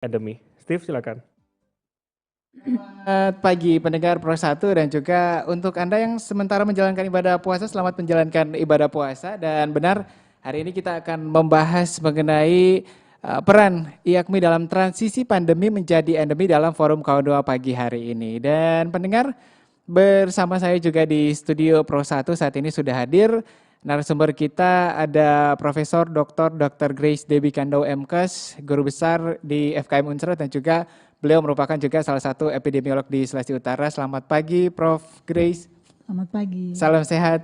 Endemi. Steve, silakan. Selamat pagi pendengar Pro 1 dan juga untuk Anda yang sementara menjalankan ibadah puasa, selamat menjalankan ibadah puasa. Dan benar, hari ini kita akan membahas mengenai peran IAKMI dalam transisi pandemi menjadi endemi dalam forum K2 pagi hari ini. Dan pendengar, bersama saya juga di studio Pro 1 saat ini sudah hadir narasumber kita, ada Profesor Dr. Grace Debbie Kando MKes, Guru Besar di FKM Unsrat, dan juga beliau merupakan juga salah satu epidemiolog di Sulawesi Utara. Selamat pagi Prof. Grace. Selamat pagi. Salam sehat.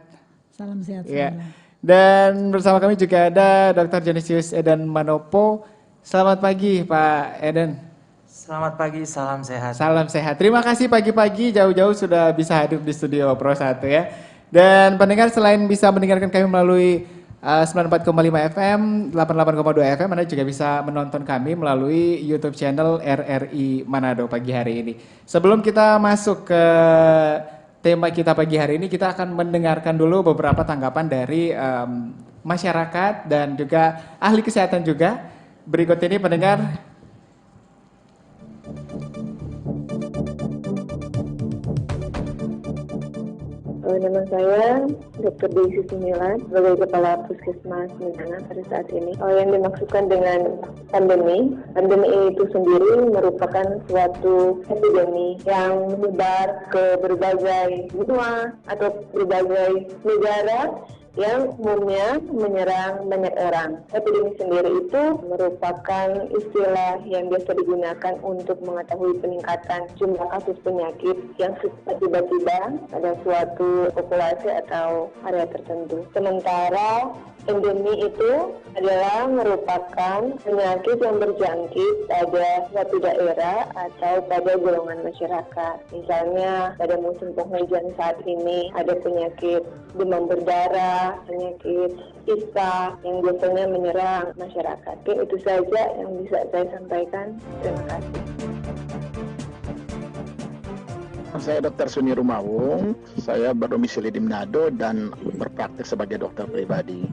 Salam sehat Ya. selalu. Dan bersama kami juga ada Dr. Genesius Eden Manopo. Selamat pagi Pak Eden. Selamat pagi, salam sehat. Salam sehat. Terima kasih pagi-pagi jauh-jauh sudah bisa hadir di studio Pro 1 ya. Dan pendengar selain bisa mendengarkan kami melalui 94,5 FM, 88,2 FM, Anda juga bisa menonton kami melalui YouTube channel RRI Manado pagi hari ini. Sebelum kita masuk ke tema kita pagi hari ini, kita akan mendengarkan dulu beberapa tanggapan dari masyarakat dan juga ahli kesehatan juga. Berikut ini pendengar. Nama saya Dr. Desi Sumilan sebagai Kepala Puskesmas Mindangan pada saat ini. Yang dimaksudkan dengan pandemi itu sendiri merupakan suatu epidemi yang menyebar ke berbagai benua atau berbagai negara yang umumnya menyerang banyak orang. Epidemi sendiri itu merupakan istilah yang biasa digunakan untuk mengetahui peningkatan jumlah kasus penyakit yang tiba-tiba pada suatu populasi atau area tertentu. Sementara endemi itu adalah merupakan penyakit yang berjangkit pada suatu daerah atau pada golongan masyarakat. Misalnya pada musim penghujan saat ini ada penyakit demam berdarah, penyakit ispa yang biasanya menyerang masyarakat. Itu saja yang bisa saya sampaikan. Terima kasih. Saya Dr. Suni Rumawung, saya berdomisili di Manado dan berpraktik sebagai dokter pribadi.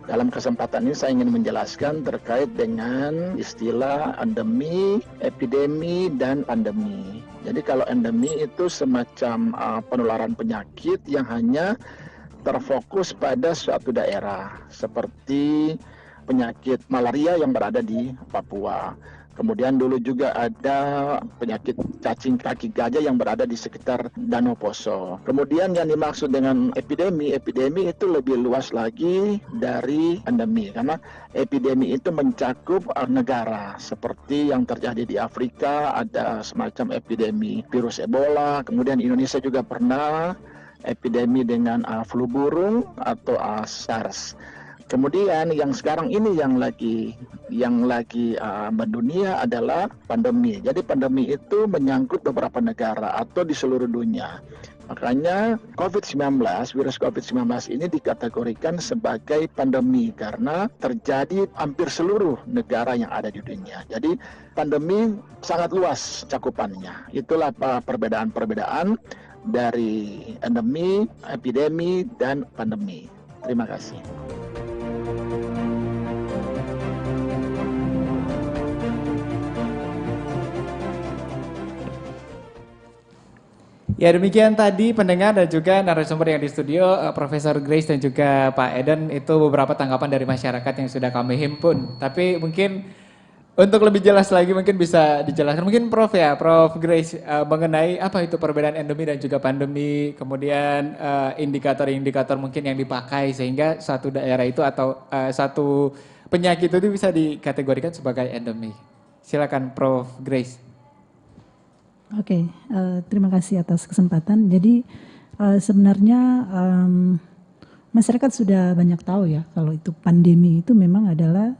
Dalam kesempatan ini saya ingin menjelaskan terkait dengan istilah endemi, epidemi, dan pandemi. Jadi kalau endemi itu semacam penularan penyakit yang hanya terfokus pada suatu daerah, seperti penyakit malaria yang berada di Papua. Kemudian dulu juga ada penyakit cacing kaki gajah yang berada di sekitar Danau Poso. Kemudian yang dimaksud dengan epidemi itu lebih luas lagi dari endemi. Karena epidemi itu mencakup negara. Seperti yang terjadi di Afrika, ada semacam epidemi virus Ebola. Kemudian Indonesia juga pernah epidemi dengan flu burung atau SARS. Kemudian yang sekarang ini yang lagi mendunia adalah pandemi. Jadi pandemi itu menyangkut beberapa negara atau di seluruh dunia. Makanya virus COVID-19 ini dikategorikan sebagai pandemi karena terjadi hampir seluruh negara yang ada di dunia. Jadi pandemi sangat luas cakupannya. Itulah perbedaan-perbedaan dari endemi, epidemi, dan pandemi. Terima kasih. Ya demikian tadi pendengar dan juga narasumber yang di studio Profesor Grace dan juga Pak Eden, itu beberapa tanggapan dari masyarakat yang sudah kami himpun. Tapi mungkin untuk lebih jelas lagi mungkin bisa dijelaskan mungkin Prof Grace mengenai apa itu perbedaan endemi dan juga pandemi, kemudian indikator-indikator mungkin yang dipakai sehingga suatu daerah itu atau satu penyakit itu bisa dikategorikan sebagai endemi. Silakan Prof Grace. Oke, terima kasih atas kesempatan. Jadi sebenarnya masyarakat sudah banyak tahu ya kalau itu pandemi itu memang adalah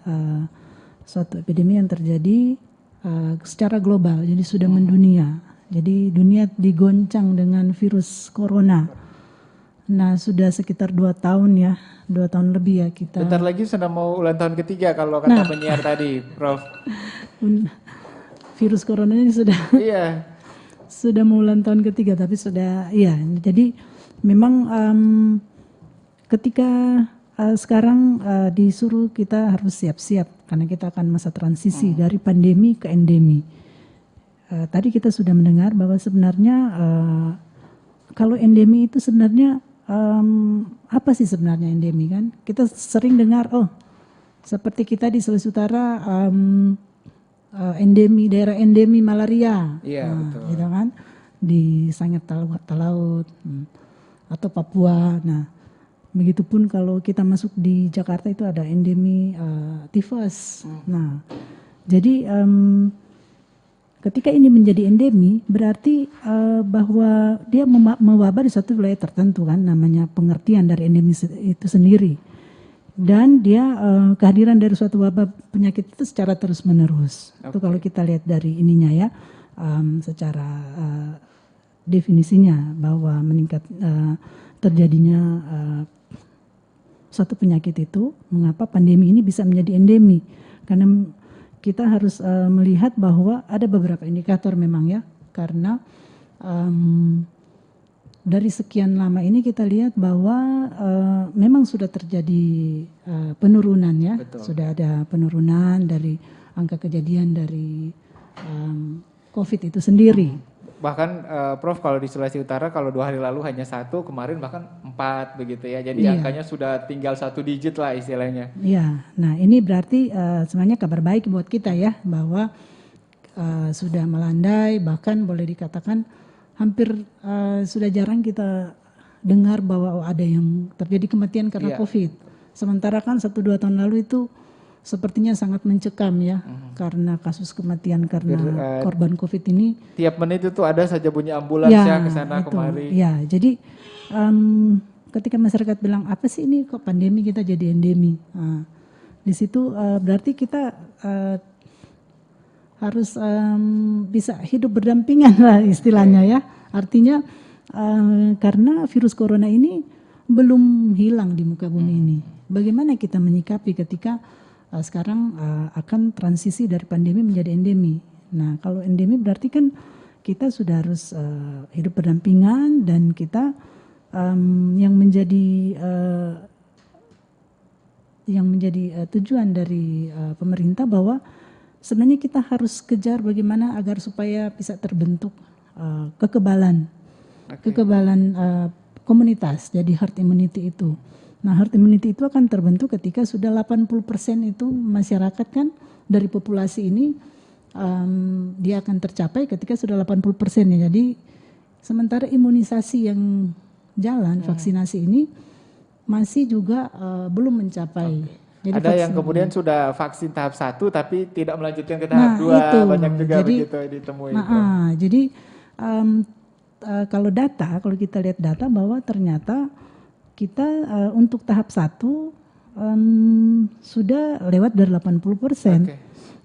suatu epidemi yang terjadi secara global, jadi sudah mendunia. Jadi dunia digoncang dengan virus corona. Nah sudah sekitar 2 tahun ya, 2 tahun lebih ya kita. Bentar lagi sudah mau ulang tahun ketiga kalau kata penyiar tadi, Prof. Virus corona ini sudah. Iya. Sudah mau ulang tahun ketiga, tapi sudah, ya. Jadi memang ketika sekarang disuruh kita harus siap-siap karena kita akan masa transisi dari pandemi ke endemi. Tadi kita sudah mendengar bahwa sebenarnya kalau endemi itu sebenarnya apa sih sebenarnya endemi kan? Kita sering dengar, seperti kita di Sulawesi Utara daerah endemi malaria, Iya, betul. gitu kan? Di Sangir Talaut atau Papua. Nah, begitupun kalau kita masuk di Jakarta itu ada endemi tifus. Nah, jadi ketika ini menjadi endemi, berarti bahwa dia mewabah di suatu wilayah tertentu kan, namanya pengertian dari endemi itu sendiri. Dan dia kehadiran dari suatu wabah penyakit itu secara terus-menerus. Itu kalau kita lihat dari ininya ya, secara definisinya bahwa meningkat terjadinya suatu penyakit itu, mengapa pandemi ini bisa menjadi endemi? Karena kita harus melihat bahwa ada beberapa indikator memang ya, karena dari sekian lama ini kita lihat bahwa memang sudah terjadi penurunan ya. Betul. Sudah ada penurunan dari angka kejadian dari COVID itu sendiri. Bahkan Prof, kalau di Sulawesi Utara kalau 2 hari lalu hanya 1, kemarin bahkan 4 begitu ya. Jadi angkanya sudah tinggal 1 digit lah istilahnya. Iya, nah ini berarti sebenarnya kabar baik buat kita ya, bahwa sudah melandai, bahkan boleh dikatakan hampir sudah jarang kita dengar bahwa ada yang terjadi kematian karena COVID. Sementara kan 1-2 tahun lalu itu sepertinya sangat mencekam ya, karena kasus kematian karena korban COVID ini. Tiap menit itu ada saja bunyi ambulans ya ke sana kemari. Ya, jadi ketika masyarakat bilang apa sih ini kok pandemi kita jadi endemi. Nah, di situ berarti kita harus bisa hidup berdampingan lah istilahnya ya. Artinya karena virus corona ini belum hilang di muka bumi ini. Bagaimana kita menyikapi ketika sekarang akan transisi dari pandemi menjadi endemi. Nah, kalau endemi berarti kan kita sudah harus hidup berdampingan, dan kita yang menjadi tujuan dari pemerintah bahwa sebenarnya kita harus kejar bagaimana agar supaya bisa terbentuk kekebalan komunitas, jadi herd immunity itu. Nah, herd immunity itu akan terbentuk ketika sudah 80% itu masyarakat kan dari populasi ini dia akan tercapai ketika sudah 80% ya. Jadi sementara imunisasi yang jalan, vaksinasi ini masih juga belum mencapai. Jadi ada yang kemudian sudah vaksin tahap 1 tapi tidak melanjutkan ke tahap 2, itu banyak juga jadi, begitu ditemui. Jadi kalau kita lihat data bahwa ternyata kita untuk tahap 1 sudah lewat dari 80%.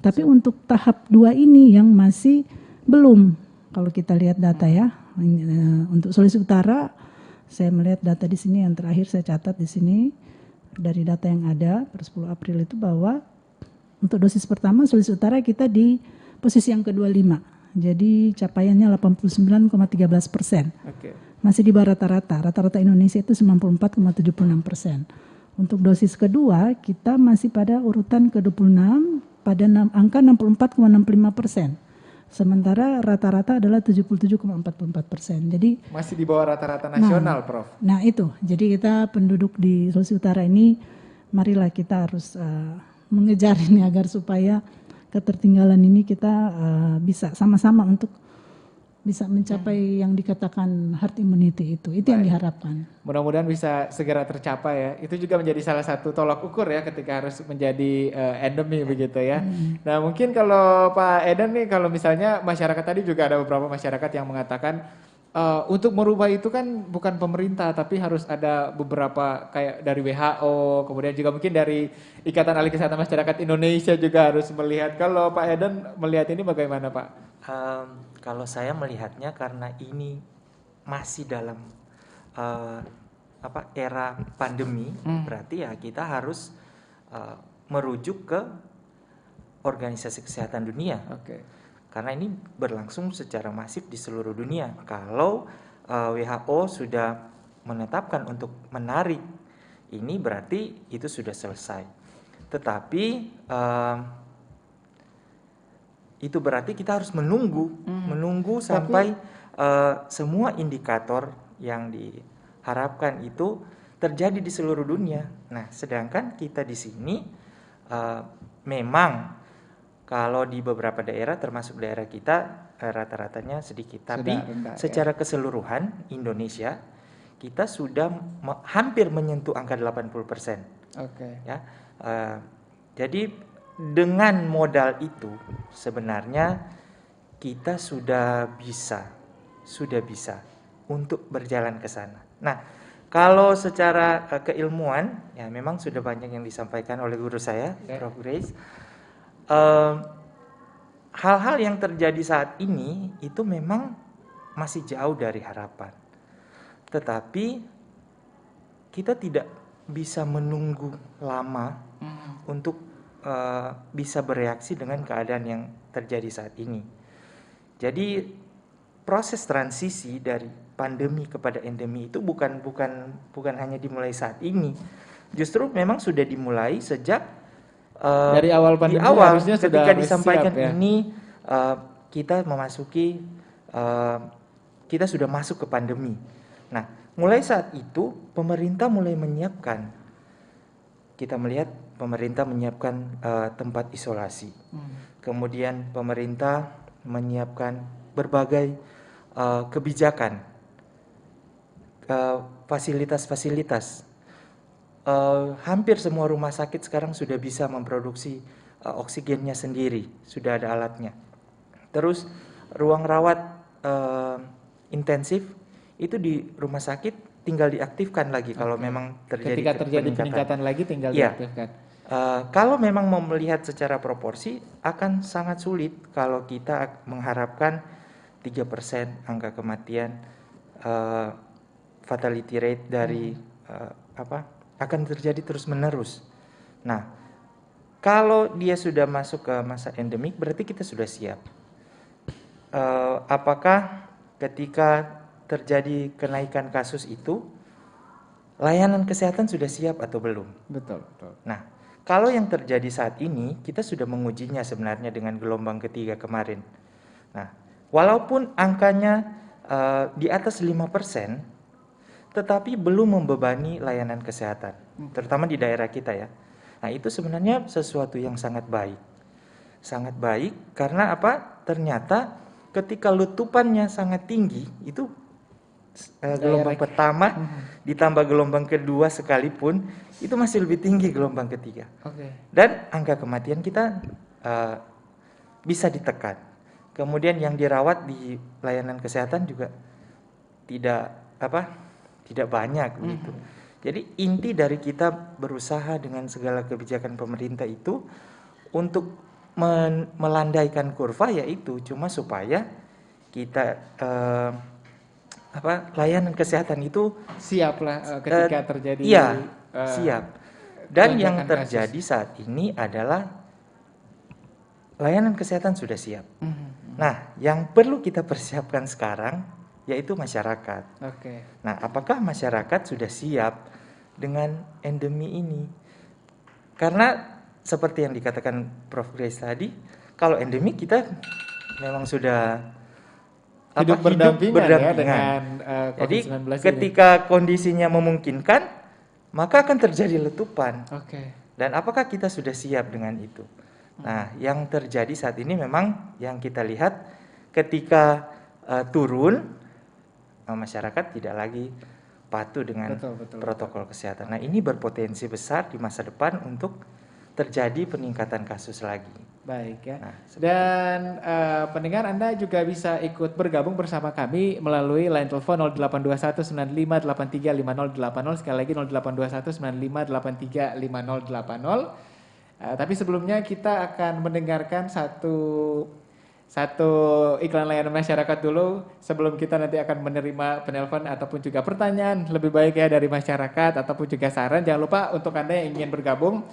Tapi untuk tahap 2 ini yang masih belum. Kalau kita lihat data ya, untuk Sulawesi Utara, saya melihat data di sini yang terakhir saya catat di sini dari data yang ada per 10 April itu bahwa untuk dosis pertama Sulawesi Utara kita di posisi yang ke-25. Jadi capaiannya 89,13%. Masih di bawah rata-rata. Rata-rata Indonesia itu 94,76%. Untuk dosis kedua kita masih pada urutan ke-26 pada angka 64,65%. Sementara rata-rata adalah 77,44%. Jadi masih di bawah rata-rata nasional, Prof. Nah itu, jadi kita penduduk di Sulawesi Utara ini, marilah kita harus mengejar ini agar supaya ketertinggalan ini kita bisa sama-sama untuk bisa mencapai yang dikatakan herd immunity itu yang diharapkan. Mudah-mudahan bisa segera tercapai ya. Itu juga menjadi salah satu tolak ukur ya ketika harus menjadi endemi begitu ya. Nah mungkin kalau Pak Eden nih, kalau misalnya masyarakat tadi juga ada beberapa masyarakat yang mengatakan untuk merubah itu kan bukan pemerintah, tapi harus ada beberapa kayak dari WHO, kemudian juga mungkin dari Ikatan Ahli Kesehatan Masyarakat Indonesia juga harus melihat. Kalau Pak Eden melihat ini bagaimana Pak? Kalau saya melihatnya karena ini masih dalam era pandemi, berarti ya kita harus merujuk ke Organisasi Kesehatan Dunia. Karena ini berlangsung secara masif di seluruh dunia. Kalau WHO sudah menetapkan untuk menarik ini, berarti itu sudah selesai. Tetapi itu berarti kita harus menunggu sampai semua indikator yang diharapkan itu terjadi di seluruh dunia. Nah, sedangkan kita di sini memang kalau di beberapa daerah, termasuk daerah kita, rata-ratanya sedikit. Tapi rendah, secara keseluruhan Indonesia, kita sudah hampir menyentuh angka 80%. Ya, jadi dengan modal itu sebenarnya kita sudah bisa untuk berjalan ke sana. Nah, kalau secara keilmuan, ya memang sudah banyak yang disampaikan oleh guru saya, Prof. Grace. Hal-hal yang terjadi saat ini itu memang masih jauh dari harapan. Tetapi kita tidak bisa menunggu lama untuk bisa bereaksi dengan keadaan yang terjadi saat ini. Jadi proses transisi dari pandemi kepada endemi itu bukan hanya dimulai saat ini. Justru memang sudah dimulai sejak dari awal pandemi, harusnya ketika sudah disampaikan siap, ya? ini kita sudah masuk ke pandemi. Nah, mulai saat itu pemerintah mulai menyiapkan. Kita melihat pemerintah menyiapkan tempat isolasi. Kemudian pemerintah menyiapkan berbagai kebijakan, fasilitas. Hampir semua rumah sakit sekarang sudah bisa memproduksi oksigennya sendiri, sudah ada alatnya. Terus ruang rawat intensif itu di rumah sakit tinggal diaktifkan lagi kalau memang Ketika terjadi peningkatan lagi tinggal diaktifkan. Kalau memang mau melihat secara proporsi akan sangat sulit kalau kita mengharapkan 3% angka kematian, fatality rate dari akan terjadi terus-menerus. Nah, kalau dia sudah masuk ke masa endemik berarti kita sudah siap. Apakah ketika terjadi kenaikan kasus itu layanan kesehatan sudah siap atau belum? Betul. Nah, kalau yang terjadi saat ini kita sudah mengujinya sebenarnya dengan gelombang ketiga kemarin. Nah, walaupun angkanya di atas 5%, tetapi belum membebani layanan kesehatan, terutama di daerah kita ya. Nah, itu sebenarnya sesuatu yang sangat baik. Sangat baik karena apa? Ternyata ketika letupannya sangat tinggi, itu gelombang pertama ditambah gelombang kedua sekalipun, itu masih lebih tinggi gelombang ketiga. Dan angka kematian kita bisa ditekan. Kemudian yang dirawat di layanan kesehatan juga tidak banyak begitu. Jadi inti dari kita berusaha dengan segala kebijakan pemerintah itu untuk melandaikan kurva, yaitu cuma supaya kita layanan kesehatan itu siap lah ketika terjadi siap. Dan yang terjadi saat ini adalah layanan kesehatan sudah siap. Nah, yang perlu kita persiapkan sekarang yaitu masyarakat. Nah, apakah masyarakat sudah siap dengan endemi ini? Karena seperti yang dikatakan Prof. Grace tadi, kalau endemi kita memang sudah hidup berdampingan ya dengan jadi COVID-19 ketika kondisinya memungkinkan, maka akan terjadi letupan. Dan apakah kita sudah siap dengan itu? Nah, yang terjadi saat ini memang yang kita lihat ketika turun, masyarakat tidak lagi patuh dengan protokol kesehatan. Nah, ini berpotensi besar di masa depan untuk terjadi peningkatan kasus lagi. Baik ya. Dan pendengar, Anda juga bisa ikut bergabung bersama kami melalui line telepon 082195835080, sekali lagi 082195835080. Tapi sebelumnya kita akan mendengarkan satu iklan layanan masyarakat dulu sebelum kita nanti akan menerima penelpon ataupun juga pertanyaan lebih baik ya dari masyarakat ataupun juga saran. Jangan lupa untuk Anda yang ingin bergabung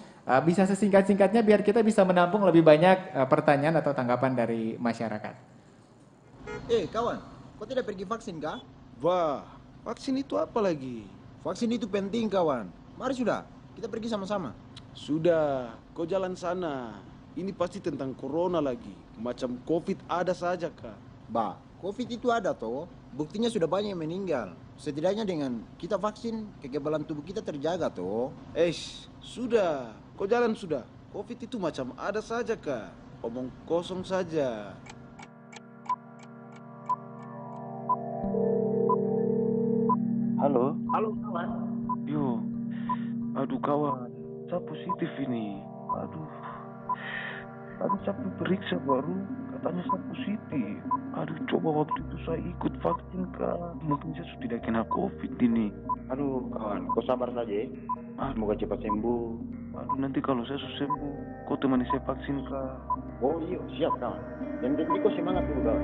bisa sesingkat-singkatnya biar kita bisa menampung lebih banyak pertanyaan atau tanggapan dari masyarakat. Kawan, kau tidak pergi vaksin kah? Wah, vaksin itu apa lagi? Vaksin itu penting kawan. Mari sudah, kita pergi sama-sama. Sudah, kau jalan sana. Ini pasti tentang corona lagi. Macam COVID ada saja, Kak. Bah, COVID itu ada toh. Buktinya sudah banyak yang meninggal. Setidaknya dengan kita vaksin, kekebalan tubuh kita terjaga toh. Sudah. Kau jalan sudah. COVID itu macam ada saja, Kak. Omong kosong saja. Halo? Halo kawan. Yo. Aduh kawan, saya positif ini. Aduh. Tadi saya periksa baru, katanya saya positif. Aduh, coba waktu itu saya ikut vaksin kah? Mungkin saya sudah tidak kena COVID ini. Aduh kawan, kau sabar saja ya. Semoga cepat sembuh. Aduh, nanti kalau saya sudah sembuh, kau temani saya vaksin kah? Oh iya, siap kawan. Yang penting kau semangat dulu kawan.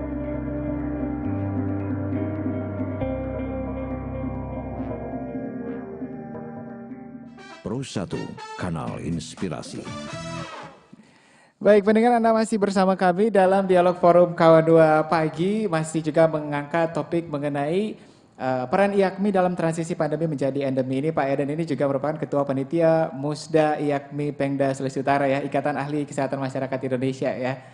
Pro 1, Kanal Inspirasi. Baik, pendengar, Anda masih bersama kami dalam Dialog Forum Kawan 2 Pagi, masih juga mengangkat topik mengenai peran IAKMI dalam transisi pandemi menjadi endemi. Ini Pak Eden ini juga merupakan Ketua Panitia Musda IAKMI Pengda Sulawesi Utara ya, Ikatan Ahli Kesehatan Masyarakat Indonesia ya.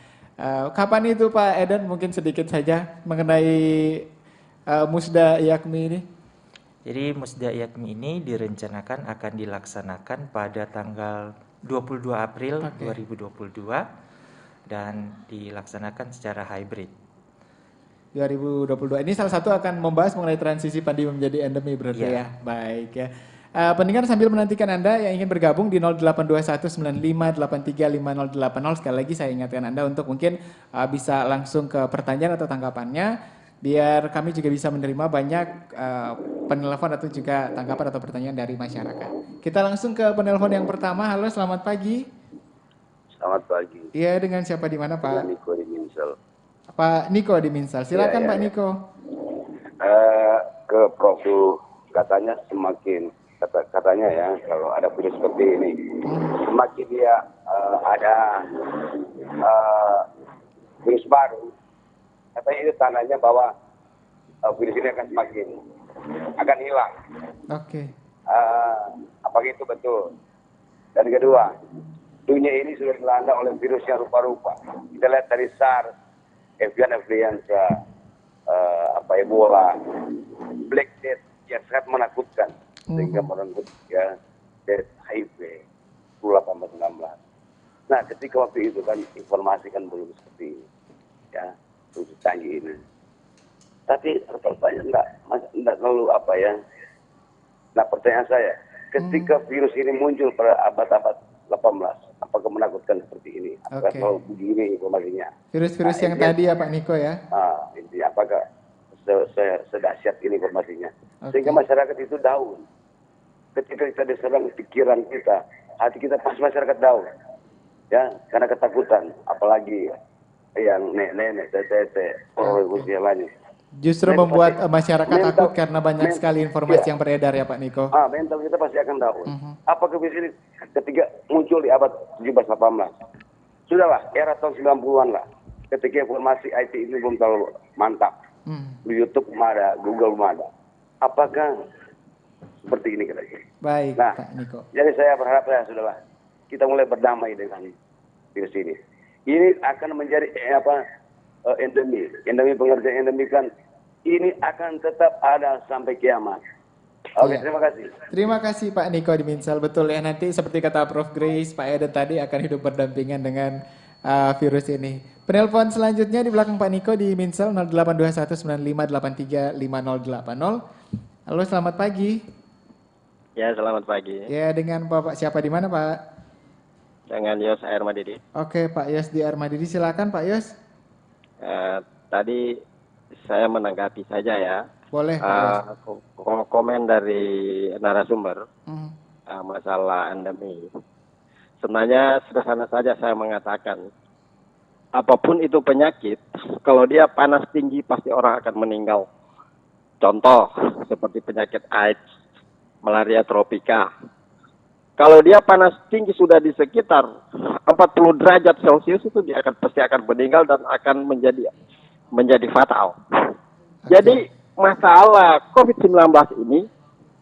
Kapan itu Pak Eden, mungkin sedikit saja mengenai Musda IAKMI ini? Jadi Musda IAKMI ini direncanakan akan dilaksanakan pada tanggal 22 April 2022 dan dilaksanakan secara hybrid. 2022 ini salah satu akan membahas mengenai transisi pandemi menjadi endemi berarti ya. Baik ya. Pendengar, sambil menantikan Anda yang ingin bergabung di 082195835080, sekali lagi saya ingatkan Anda untuk mungkin bisa langsung ke pertanyaan atau tanggapannya, biar kami juga bisa menerima banyak penelpon atau juga tanggapan atau pertanyaan dari masyarakat. Kita langsung ke penelpon yang pertama. Halo, selamat pagi. Selamat pagi. Iya, dengan siapa di mana Pak? Dengan Niko di Minsel. Pak Niko di Minsel. Silakan Pak Niko. Ke Prof dulu, katanya katanya ya, kalau ada virus seperti ini, semakin dia ada virus baru, katanya itu tandanya bahwa virus ini akan semakin hilang. Oke. Apakah itu betul? Dan kedua, dunia ini sudah dilanda oleh virus yang rupa-rupa. Kita lihat dari SARS, avian influenza, Ebola, Black Death yang sangat menakutkan, sehingga merenggut ya Death HIV, flu 18-19. Nah, ketika waktu itu kan informasi kan belum seperti ini, ya, begitu canggih ini. Tapi pertanyaan enggak lalu apa ya? Nah, pertanyaan saya, ketika virus ini muncul pada abad-abad 18, apakah menakutkan seperti ini? Apakah kalau begini informasinya? Virus-virus yang tadi ya Pak Niko ya? Intinya apakah sedahsyat ini informasinya? Sehingga masyarakat itu down. Ketika kita diserang pikiran kita, hati kita pas masyarakat down. Ya, karena ketakutan, apalagi yang nenek-nenek, tete, orang usia lainnya. Justru membuat masyarakat takut karena banyak sekali informasi yang beredar ya Pak Niko. Mental kita pasti akan down. Apakah virus ini ketika muncul di abad 17-18? Sudahlah, era tahun 90-an lah. Ketika informasi IT ini belum terlalu mantap. Di YouTube belum ada, Google belum ada. Apakah seperti ini kira-kira? Baik, nah, Pak Niko. Jadi saya berharap sudahlah, kita mulai berdamai dengan virus ini. Ini akan menjadi endemi. Endemi, pengertian endemi kan ini akan tetap ada sampai kiamat. Oke, terima kasih. Terima kasih Pak Niko di Minsel. Betul ya, nanti seperti kata Prof. Grace, Pak Eden tadi akan hidup berdampingan dengan virus ini. Penelpon selanjutnya di belakang Pak Niko di Minsel 082195835080. Halo, selamat pagi. Ya, selamat pagi. Ya, dengan Bapak siapa di mana Pak? Dengan Yos Armadidi. Oke, Pak Yos di Armadidi, silakan Pak Yos. Tadi saya menanggapi saja ya. Boleh. Komen dari narasumber masalah endemi. Sebenarnya sederhana saja saya mengatakan, apapun itu penyakit, kalau dia panas tinggi pasti orang akan meninggal. Contoh seperti penyakit AIDS, malaria tropika. Kalau dia panas tinggi sudah di sekitar 40 derajat Celcius itu dia pasti akan meninggal dan akan menjadi fatal. Jadi masalah COVID-19 ini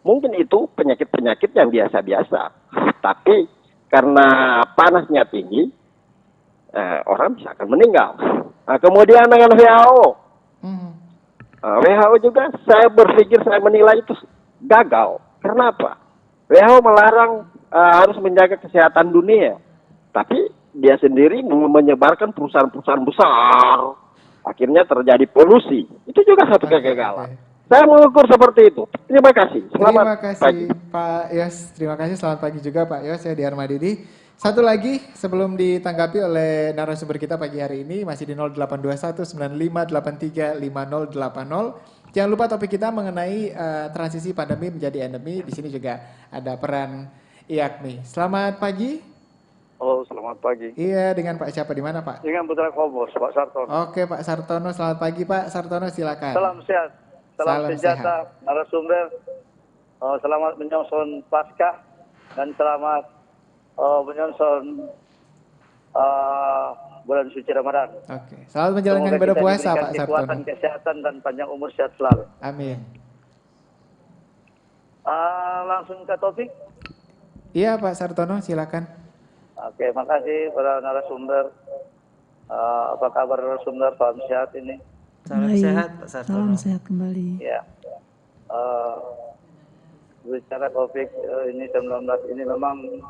mungkin itu penyakit-penyakit yang biasa-biasa. Tapi karena panasnya tinggi, orang bisa akan meninggal. Nah, kemudian dengan WHO, WHO juga saya berpikir, saya menilai itu gagal. Kenapa? WHO melarang harus menjaga kesehatan dunia, tapi dia sendiri menyebarkan perusahaan-perusahaan besar, akhirnya terjadi polusi. Itu juga satu kegagalan. Saya mengukur seperti itu. Terima kasih. Terima kasih Pak Yos. Terima kasih. Selamat pagi juga Pak Yos. Saya Diar Madidi. Satu lagi sebelum ditanggapi oleh narasumber kita pagi hari ini masih di 0821 9583 5080. Jangan lupa topik kita mengenai transisi pandemi menjadi endemi. Di sini juga ada peran IAKMI. Selamat pagi. Halo, selamat pagi. Iya, dengan Pak siapa di mana Pak? Dengan Putra Kobos, Pak Sartono. Oke Pak Sartono, selamat pagi Pak Sartono, silakan. Salam sehat, salam sejahtera, narasumber. Selamat menyongsong Paskah dan selamat menyongsong bulan suci Ramadan. Oke, selamat menjalankan ibadah puasa Pak Sartono. Kekuatan, kesehatan dan panjang umur sehat selalu. Amin. Langsung ke topik. Iya Pak Sartono, silakan. Oke, makasih para narasumber. Apa kabar narasumber? Salam sehat ini. Salam sehat Pak Sartono. Salam sehat kembali. Ya. Bicara topik ini 19 ini memang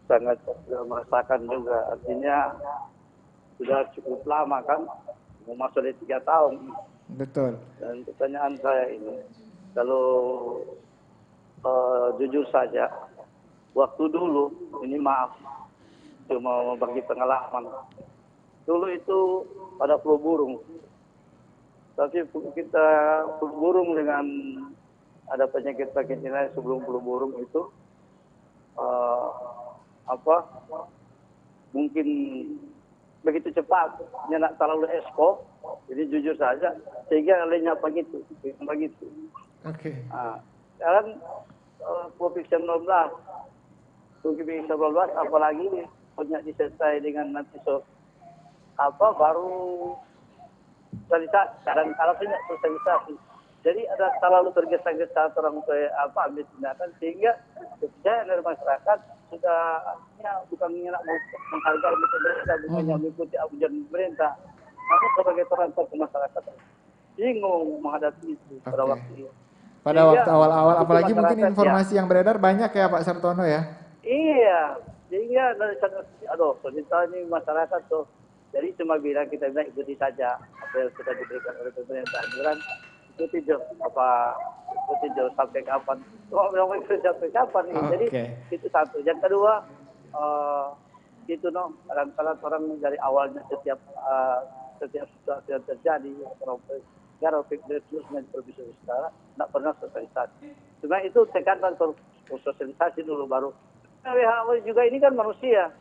sangat merasakan juga. Artinya sudah cukup lama kan, mau masuk di 3 tahun. Betul. Dan pertanyaan saya ini, kalau jujur saja, waktu dulu, ini maaf, cuma bagi pengalaman. Dulu itu ada flu burung. Tapi kita flu burung dengan ada penyakit-penyakit lain sebelum flu burung itu mungkin begitu cepat, nyenak terlalu esko. Jadi jujur saja, sehingga lenyap begitu. Oke. Sekarang COVID-19 apalagi punya disertai dengan nanti baru sosialisasi, kadang-kadang punya sosialisasi. Jadi ada terlalu tergesa-gesa orang ambil tindakan sehingga kepercayaan dari masyarakat sudah bukan menghargai pemerintah, bukannya mengikuti ajuan pemerintah. Namun sebagai perantau ke masyarakat bingung menghadapi itu pada waktu itu. Pada waktu awal-awal, apalagi mungkin informasi yang beredar banyak ya Pak Sartono ya? Iya, sehingga dari sana, soalnya ini masyarakat tuh, jadi cuma bilang kita ikuti saja apa yang sudah diberikan oleh pemerintah. Beneran ikuti jauh sampai kapan? Memang ikuti sampai kapan? Jadi itu satu. Yang kedua, kadang-kadang orang dari awalnya setiap situasi yang terjadi, negara terus berbisa sekarang tidak pernah sosialisasi. Cuma itu tekanan sosialisasi dulu baru. WHO juga ini kan manusia,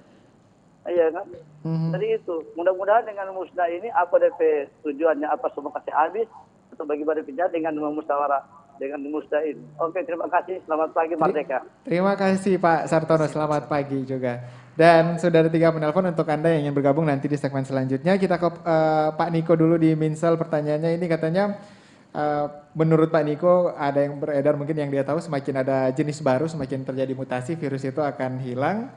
iya kan? Jadi itu mudah-mudahan dengan musnah ini apa DP tujuannya apa semua kasih habis atau bagaimana pindah dengan musyawarah dengan musnah ini. Oke, terima kasih. Selamat pagi Merdeka. Terima kasih Pak Sartono. Selamat pagi juga. Dan sudah ada 3 penelpon untuk Anda yang ingin bergabung nanti di segmen selanjutnya. Kita ke Pak Niko dulu di Minsel. Pertanyaannya ini katanya menurut Pak Niko ada yang beredar mungkin yang dia tahu semakin ada jenis baru, semakin terjadi mutasi virus itu akan hilang.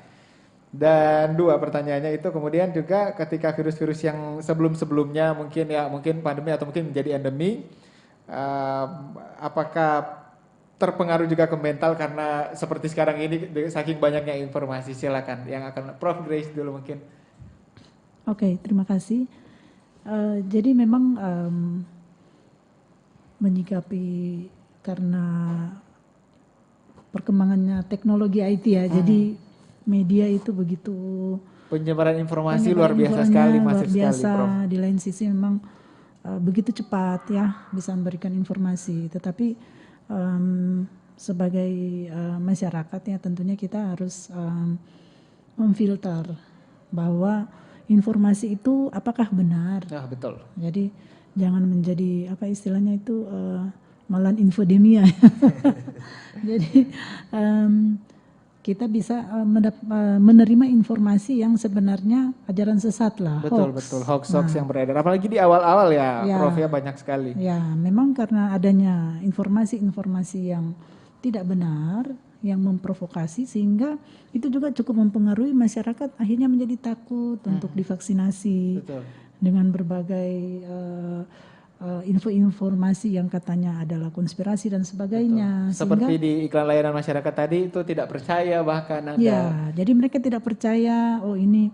Dan 2 pertanyaannya itu kemudian juga ketika virus-virus yang sebelum-sebelumnya mungkin pandemi atau mungkin menjadi endemi, apakah terpengaruh juga ke mental karena seperti sekarang ini saking banyaknya informasi. Silakan yang akan Prof Grace dulu mungkin. Oke, terima kasih. Jadi memang menyikapi karena perkembangannya teknologi IT ya, jadi media itu begitu penyebaran informasi luar biasa sekali, masif sekali, Prof. Di lain sisi memang begitu cepat ya bisa memberikan informasi, tetapi sebagai masyarakat ya tentunya kita harus memfilter bahwa informasi itu apakah benar. Betul. Jadi jangan menjadi apa istilahnya itu malahan infodemia. Jadi kita bisa menerima informasi yang sebenarnya ajaran sesat lah. Betul, hoax yang beredar. Apalagi di awal-awal ya, Prof ya banyak sekali. Ya, memang karena adanya informasi-informasi yang tidak benar, yang memprovokasi sehingga itu juga cukup mempengaruhi masyarakat akhirnya menjadi takut untuk divaksinasi. Betul. Dengan berbagai info-informasi yang katanya adalah konspirasi dan sebagainya. Betul. Seperti di iklan layanan masyarakat tadi itu tidak percaya bahkan ada. Ya, jadi mereka tidak percaya, oh ini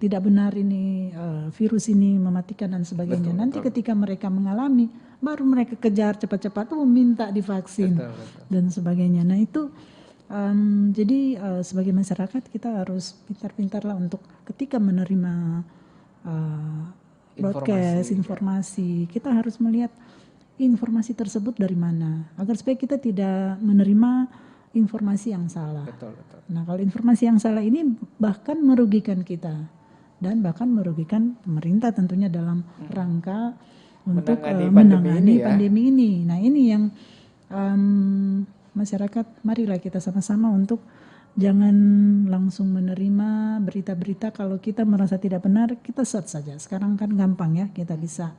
tidak benar ini virus ini mematikan dan sebagainya. Betul, Nanti betul. ketika mereka mengalami, baru mereka kejar cepat-cepat, minta divaksin dan sebagainya. Nah itu jadi sebagai masyarakat kita harus pintar-pintarlah untuk ketika menerima broadcast, informasi, kita harus melihat informasi tersebut dari mana, agar supaya kita tidak menerima informasi yang salah. Betul, betul. Nah kalau informasi yang salah ini bahkan merugikan kita dan bahkan merugikan pemerintah tentunya dalam rangka untuk menangani pandemi ini. Nah ini yang masyarakat, marilah kita sama-sama untuk jangan langsung menerima berita-berita. Kalau kita merasa tidak benar, kita search saja. Sekarang kan gampang ya, kita bisa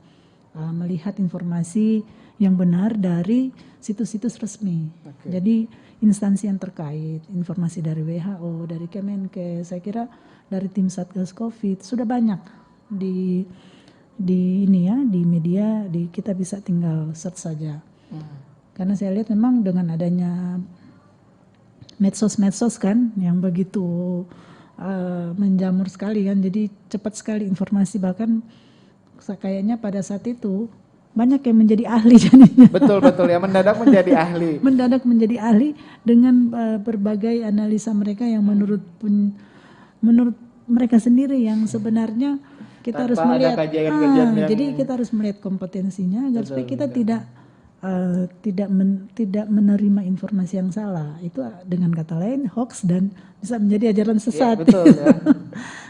melihat informasi yang benar dari situs-situs resmi. Jadi instansi yang terkait, informasi dari WHO, dari Kemenkes, saya kira dari tim Satgas Covid sudah banyak di ini ya, di media, kita bisa tinggal search saja. Karena saya lihat memang dengan adanya medsos kan yang begitu menjamur sekali kan, jadi cepat sekali informasi, bahkan kayaknya pada saat itu banyak yang menjadi ahli jadinya. Betul ya, mendadak menjadi ahli. Mendadak menjadi ahli dengan berbagai analisa mereka yang menurut mereka sendiri yang sebenarnya kita harus melihat. Jadi kita harus melihat kompetensinya agar supaya kita tidak menerima informasi yang salah. Itu dengan kata lain hoax dan bisa menjadi ajaran sesat. Ya, betul ya.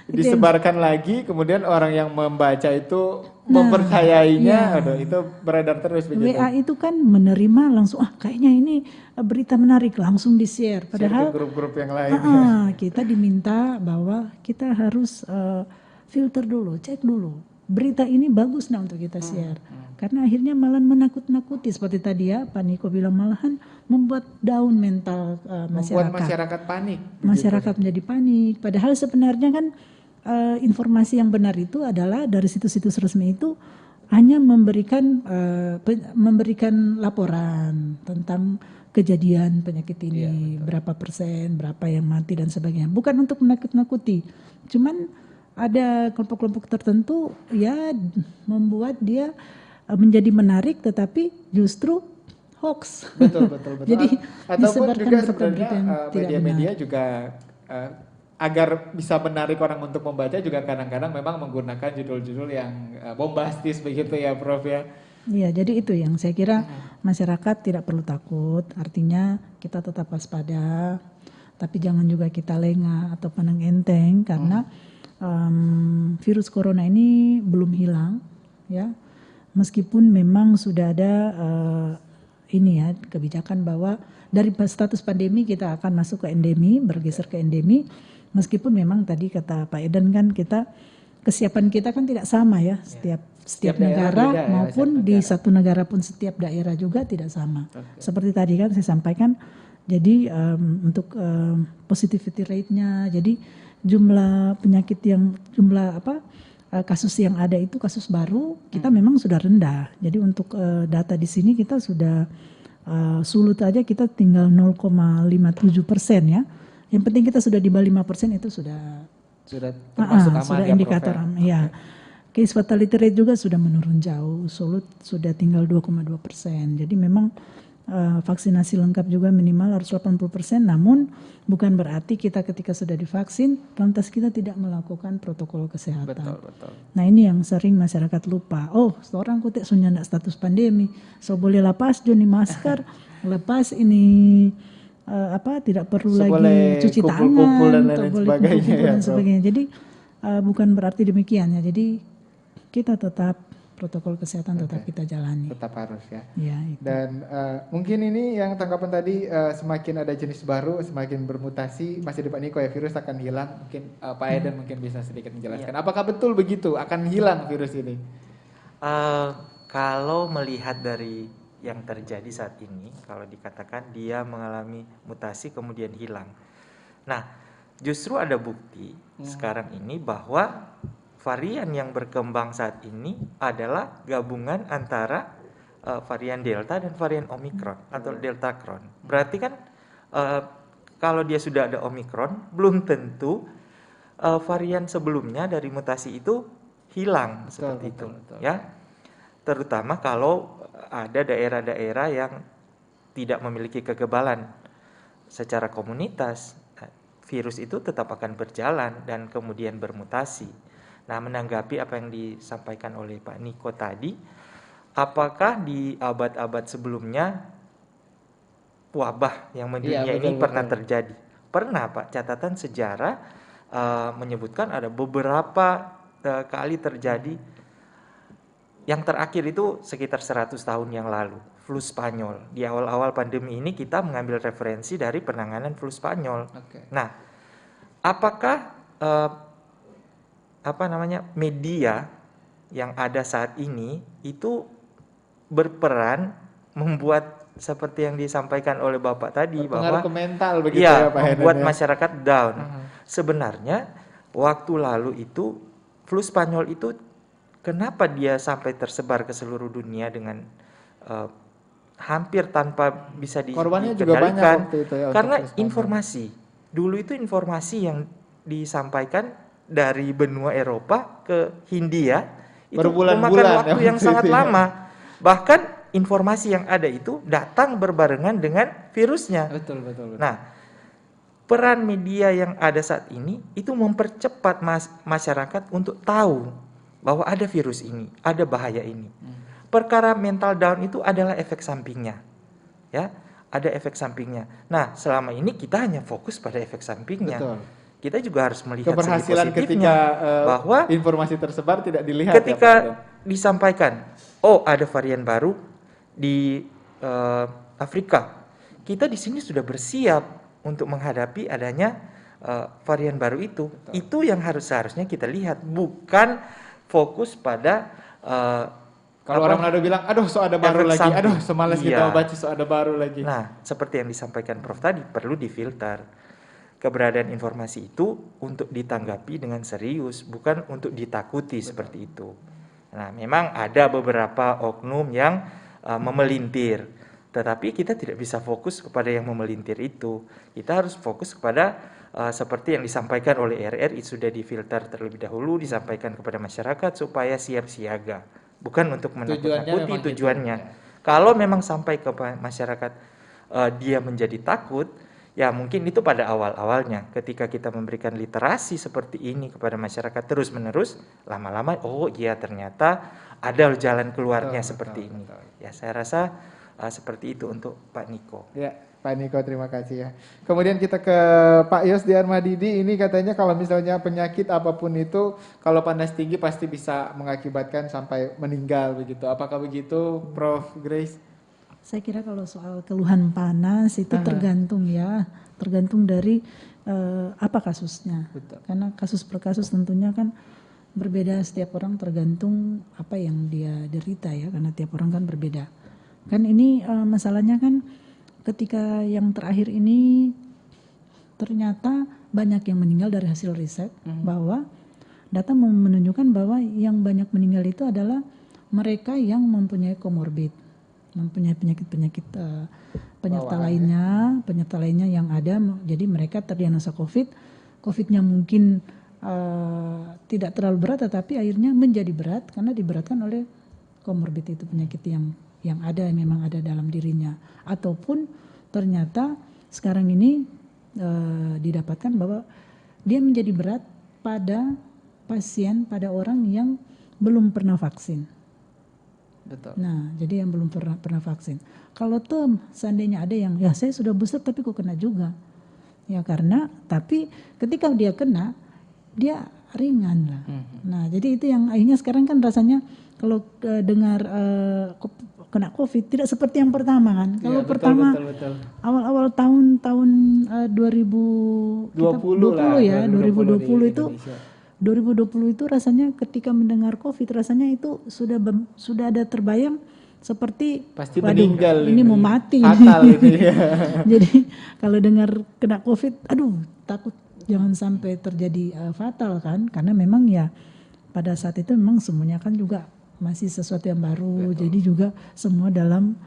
Disebarkan lagi, kemudian orang yang membaca itu mempercayainya, itu beredar terus begitu. WA itu kan menerima langsung, kayaknya ini berita menarik, langsung di-share. Padahal grup-grup yang lain. Kita diminta bahwa kita harus filter dulu, cek dulu. Berita ini bagus untuk kita share. Karena akhirnya malah menakut-nakuti seperti tadi ya, Pak Niko bilang, malahan membuat down mental masyarakat. Membuat masyarakat panik. Masyarakat menjadi panik. Padahal sebenarnya kan informasi yang benar itu adalah dari situs-situs resmi itu hanya memberikan laporan tentang kejadian penyakit ini, berapa persen, berapa yang mati dan sebagainya. Bukan untuk menakut-nakuti. Cuman ada kelompok-kelompok tertentu ya membuat dia menjadi menarik tetapi justru hoax. Betul. Jadi ataupun juga berita-berita yang media-media juga agar bisa menarik orang untuk membaca juga kadang-kadang memang menggunakan judul-judul yang bombastis begitu ya Prof ya. Iya, jadi itu yang saya kira masyarakat tidak perlu takut, artinya kita tetap waspada, tapi jangan juga kita lengah atau pandang enteng karena virus corona ini belum hilang ya. Meskipun memang sudah ada kebijakan bahwa dari status pandemi kita akan masuk ke endemi, bergeser ke endemi. Meskipun memang tadi kata Pak Edan kan kesiapan kita kan tidak sama ya, setiap negara maupun di satu negara pun setiap daerah juga tidak sama. Seperti tadi kan saya sampaikan, jadi untuk positivity rate-nya, jadi jumlah penyakit kasus yang ada itu kasus baru kita memang sudah rendah. Jadi untuk data di sini kita sudah sulut aja kita tinggal 0,57% ya. Yang penting kita sudah di bawah 5% itu sudah termasuk aman sudah ya, indikator aman. Ya. Case fatality rate juga sudah menurun jauh. Sulut sudah tinggal 2,2%. Jadi memang vaksinasi lengkap juga minimal harus 80%, namun bukan berarti kita ketika sudah divaksin lantas kita tidak melakukan protokol kesehatan. Betul. Nah ini yang sering masyarakat lupa. Seorang kutek sunya ndak status pandemi, so boleh lepas joni masker, lepas ini tidak perlu lagi cuci tangan, dan lain sebagainya. Dan sebagainya. Jadi bukan berarti demikian ya. Jadi kita tetap protokol kesehatan tetap kita jalani. Tetap harus ya. Ya dan mungkin ini yang tanggapan tadi semakin ada jenis baru, semakin bermutasi, masih di Pak Niko ya, virus akan hilang. Mungkin Pak Edan mungkin bisa sedikit menjelaskan. Apakah betul begitu akan hilang virus ini? Kalau melihat dari yang terjadi saat ini kalau dikatakan dia mengalami mutasi kemudian hilang. Nah, justru ada bukti sekarang ini bahwa varian yang berkembang saat ini adalah gabungan antara varian Delta dan varian Omicron atau Deltacron. Berarti kan kalau dia sudah ada Omicron, belum tentu varian sebelumnya dari mutasi itu hilang seperti itu, ya. Terutama kalau ada daerah-daerah yang tidak memiliki kekebalan secara komunitas, virus itu tetap akan berjalan dan kemudian bermutasi. Nah, menanggapi apa yang disampaikan oleh Pak Niko tadi, apakah di abad-abad sebelumnya wabah yang mendunia ini pernah terjadi? Pernah, Pak. Catatan sejarah menyebutkan ada beberapa kali terjadi. Yang terakhir itu sekitar 100 tahun yang lalu, flu Spanyol. Di awal-awal pandemi ini kita mengambil referensi dari penanganan flu Spanyol. Nah, apakah media yang ada saat ini itu berperan membuat seperti yang disampaikan oleh Bapak tadi bahwa mental begitu ya, Pak membuat Henan, masyarakat down. Sebenarnya waktu lalu itu flu Spanyol itu kenapa dia sampai tersebar ke seluruh dunia dengan hampir tanpa bisa korbannya juga banyak waktu itu ya, karena informasi. Dulu itu informasi yang disampaikan dari benua Eropa ke Hindia itu memakan waktu yang sangat lama. Bahkan informasi yang ada itu datang berbarengan dengan virusnya. Betul. Nah, peran media yang ada saat ini itu mempercepat masyarakat untuk tahu bahwa ada virus ini, ada bahaya ini. Perkara mental down itu adalah efek sampingnya. Ya, ada efek sampingnya. Nah, selama ini kita hanya fokus pada efek sampingnya. Betul. Kita juga harus melihat keberhasilan segi positifnya ketika bahwa informasi tersebar tidak dilihat ketika disampaikan, oh ada varian baru di Afrika. Kita di sini sudah bersiap untuk menghadapi adanya varian baru itu. Itu yang seharusnya kita lihat, bukan fokus pada kalau orang Manado bilang, aduh so ada baru lagi, aduh semalas kita mau baca so ada baru lagi. Nah, seperti yang disampaikan Prof tadi, perlu difilter. Keberadaan informasi itu untuk ditanggapi dengan serius, bukan untuk ditakuti seperti itu. Nah, memang ada beberapa oknum yang memelintir, tetapi kita tidak bisa fokus kepada yang memelintir itu. Kita harus fokus kepada seperti yang disampaikan oleh RRI, sudah difilter terlebih dahulu, disampaikan kepada masyarakat supaya siap siaga, bukan untuk menakut-nakuti tujuannya. Kalau memang sampai ke masyarakat dia menjadi takut, ya mungkin itu pada awal-awalnya. Ketika kita memberikan literasi seperti ini kepada masyarakat terus-menerus, lama-lama oh iya ternyata ada jalan keluarnya seperti ini. Ya, saya rasa seperti itu untuk Pak Niko. Ya, Pak Niko, terima kasih ya. Kemudian kita ke Pak Yos di Armadidi. Ini katanya kalau misalnya penyakit apapun itu, kalau panas tinggi pasti bisa mengakibatkan sampai meninggal begitu. Apakah begitu, Prof Grace? Saya kira kalau soal keluhan panas itu tergantung ya, tergantung dari apa kasusnya. Betul. Karena kasus per kasus tentunya kan berbeda, setiap orang tergantung apa yang dia derita ya, karena tiap orang kan berbeda. Kan ini masalahnya kan ketika yang terakhir ini ternyata banyak yang meninggal dari hasil riset, bahwa data menunjukkan bahwa yang banyak meninggal itu adalah mereka yang mempunyai komorbid, mempunyai penyakit-penyakit penyerta lainnya yang ada. Jadi mereka terdiagnosa COVID-nya mungkin tidak terlalu berat, tetapi akhirnya menjadi berat karena diberatkan oleh komorbid itu, penyakit yang ada, memang ada dalam dirinya. Ataupun ternyata sekarang ini didapatkan bahwa dia menjadi berat pada pasien, pada orang yang belum pernah vaksin. Betul. Nah, jadi yang belum pernah vaksin. Kalau seandainya ada yang, ya saya sudah booster tapi kok kena juga. Ya karena, tapi ketika dia kena, dia ringan lah. Nah, jadi itu yang akhirnya sekarang kan rasanya kalau dengar kena COVID tidak seperti yang pertama kan. Kalau pertama awal-awal tahun 2020 ya, 2020 itu Indonesia. 2020 itu rasanya ketika mendengar COVID rasanya itu sudah ada terbayang seperti pasti waduh, meninggal ini mau mati. Fatal ini. Jadi kalau dengar kena COVID, aduh takut jangan sampai terjadi fatal kan, karena memang ya pada saat itu memang semuanya kan juga masih sesuatu yang baru. Betul. Jadi juga semua dalam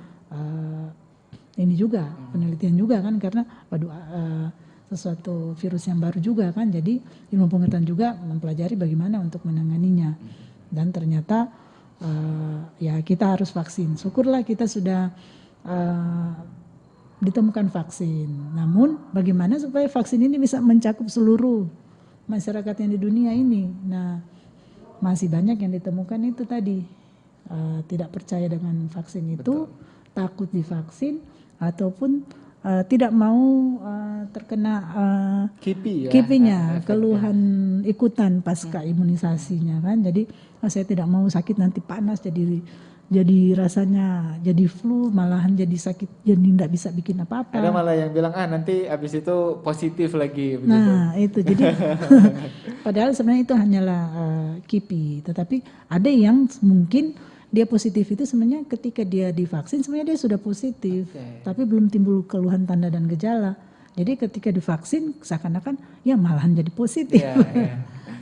ini juga penelitian juga kan, karena waduh sesuatu virus yang baru juga kan, jadi ilmu pengetahuan juga mempelajari bagaimana untuk menanganinya. Dan ternyata ya kita harus vaksin. Syukurlah kita sudah ditemukan vaksin. Namun bagaimana supaya vaksin ini bisa mencakup seluruh masyarakat yang di dunia ini. Nah, masih banyak yang ditemukan itu tadi tidak percaya dengan vaksin itu. Betul. Takut divaksin ataupun tidak mau terkena kipinya, keluhan ikutan pasca imunisasinya kan. Jadi saya tidak mau sakit nanti panas jadi rasanya jadi flu, malahan jadi sakit jadi tidak bisa bikin apa-apa. Ada malah yang bilang nanti habis itu positif lagi. Begitu. Nah itu jadi padahal sebenarnya itu hanyalah kipi, tetapi ada yang mungkin dia positif itu sebenarnya ketika dia divaksin sebenarnya dia sudah positif, tapi belum timbul keluhan tanda dan gejala. Jadi ketika divaksin seakan-akan ya malahan jadi positif.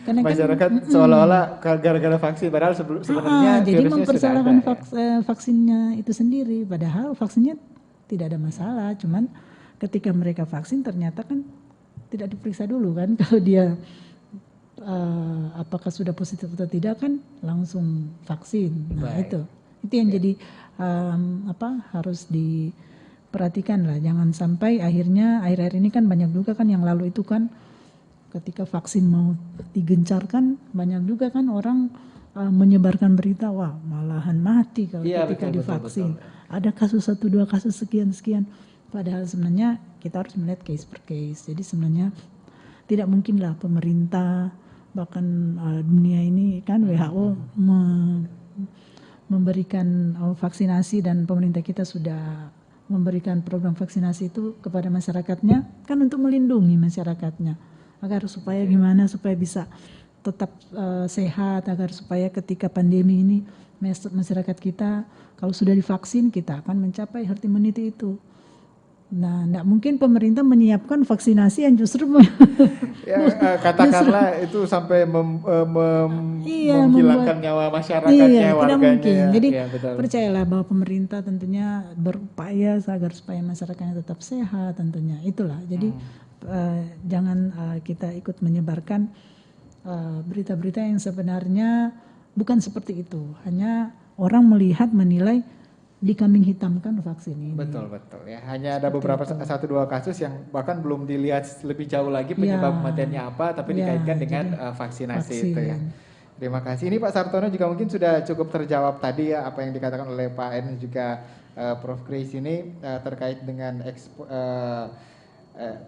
Karena masyarakat kan, seolah-olah gara-gara vaksin, padahal sebenarnya jadi virusnya mempersalahkan sudah ada, vaksinnya itu sendiri, padahal vaksinnya tidak ada masalah. Cuman ketika mereka vaksin ternyata kan tidak diperiksa dulu kan, kalau dia apakah sudah positif atau tidak kan langsung vaksin. Nah itu yang jadi harus diperhatikan lah, jangan sampai akhir-akhir ini kan banyak juga kan yang lalu itu kan ketika vaksin mau digencarkan banyak juga kan orang menyebarkan berita wah malahan mati kalau ketika divaksin. Betul. Ada kasus 1-2 kasus sekian padahal sebenarnya kita harus melihat case per case. Jadi sebenarnya tidak mungkinlah pemerintah bahkan dunia ini kan WHO memberikan vaksinasi dan pemerintah kita sudah memberikan program vaksinasi itu kepada masyarakatnya kan untuk melindungi masyarakatnya agar supaya gimana supaya bisa tetap sehat, agar supaya ketika pandemi ini masyarakat kita kalau sudah divaksin kita akan mencapai herd immunity itu. Nah, tidak mungkin pemerintah menyiapkan vaksinasi yang justru katakanlah itu sampai menghilangkan nyawa masyarakatnya, warganya. Tidak mungkin. Jadi betul. Percayalah bahwa pemerintah tentunya berupaya agar supaya masyarakatnya tetap sehat tentunya. Itulah. Jadi jangan kita ikut menyebarkan berita-berita yang sebenarnya bukan seperti itu. Hanya orang melihat menilai dikambing hitamkan vaksin ini. Betul ya. Hanya ada beberapa 1-2 kasus yang bahkan belum dilihat lebih jauh lagi penyebab kematiannya apa, tapi dikaitkan dengan vaksinasi itu ya. Terima kasih. Ini Pak Sartono juga mungkin sudah cukup terjawab tadi ya apa yang dikatakan oleh Pak En dan juga Prof. Grace ini terkait dengan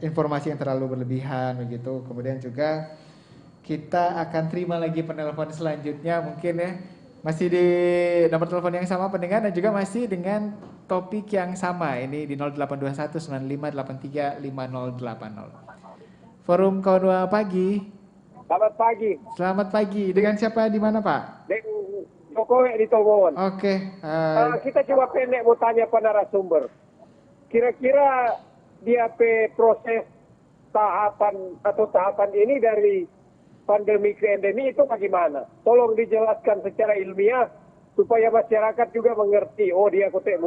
informasi yang terlalu berlebihan begitu. Kemudian juga kita akan terima lagi penelpon selanjutnya mungkin ya. Masih di nomor telepon yang sama pendengar dan juga masih dengan topik yang sama ini di 082195835080. Forum Kawan Pagi. Selamat pagi. Selamat pagi. Dengan siapa di mana Pak? Dengan Jokowi di Togon. Oke. Kita coba pendek mau tanya pada narasumber. Kira-kira dia proses tahapan ini dari pandemi ke endemi itu bagaimana? Tolong dijelaskan secara ilmiah supaya masyarakat juga mengerti. Oh dia mesti